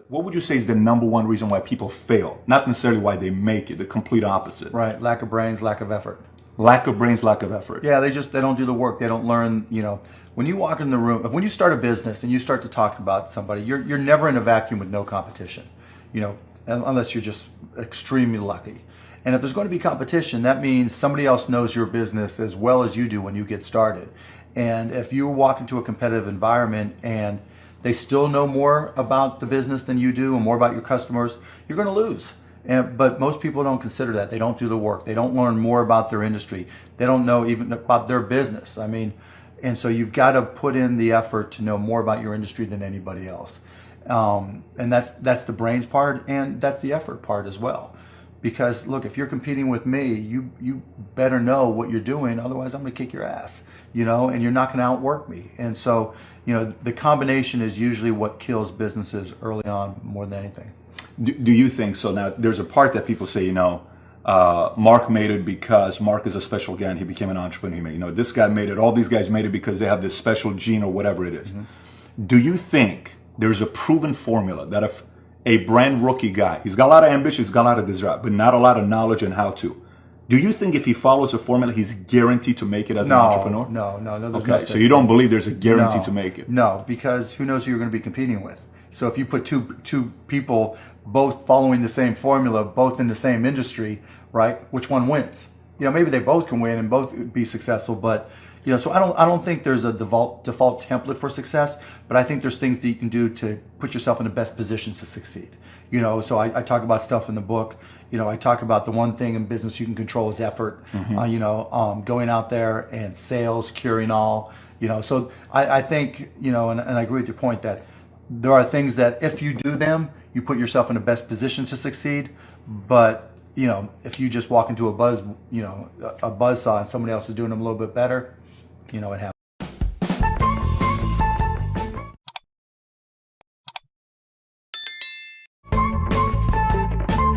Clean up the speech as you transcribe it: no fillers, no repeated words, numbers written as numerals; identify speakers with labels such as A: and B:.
A: What would you say is the number one reason why people fail? Not necessarily why they make it, the complete opposite.
B: Right. Lack of brains, lack of effort.
A: Lack of brains, lack of effort.
B: Yeah, they don't do the work. They don't learn, when you walk in the room, when you start a business and you start to talk about somebody, you're never in a vacuum with no competition, unless you're just extremely lucky. And if there's going to be competition, that means somebody else knows your business as well as you do when you get started. And if you walk into a competitive environment and they still know more about the business than you do and more about your customers, you're going to lose. But most people don't consider that. They don't do the work. They don't learn more about their industry. They don't know even about their business. And so you've got to put in the effort to know more about your industry than anybody else. And that's the brains part, and that's the effort part as well. Because look, if you're competing with me, you better know what you're doing. Otherwise, I'm going to kick your ass, and you're not going to outwork me. And so, the combination is usually what kills businesses early on more than anything.
A: Do you think so? Now, there's a part that people say, Mark made it because Mark is a special guy and he became an entrepreneur. This guy made it. All these guys made it because they have this special gene or whatever it is. Mm-hmm. Do you think there's a proven formula that if a brand rookie guy, he's got a lot of ambition, he's got a lot of desire, but not a lot of knowledge and how to. Do you think if he follows a formula, he's guaranteed to make it as an entrepreneur?
B: No.
A: Okay, so you don't believe there's a guarantee to make it?
B: No, because who knows who you're going to be competing with. So if you put two people both following the same formula, both in the same industry, right, which one wins? Maybe they both can win and both be successful, but so I don't think there's a default template for success, but I think there's things that you can do to put yourself in the best position to succeed. So I talk about stuff in the book. I talk about the one thing in business you can control is effort. Mm-hmm. Going out there and sales, curing all. So I think and I agree with your point that there are things that if you do them, you put yourself in the best position to succeed. But if you just walk into a buzzsaw and somebody else is doing them a little bit better, it happens.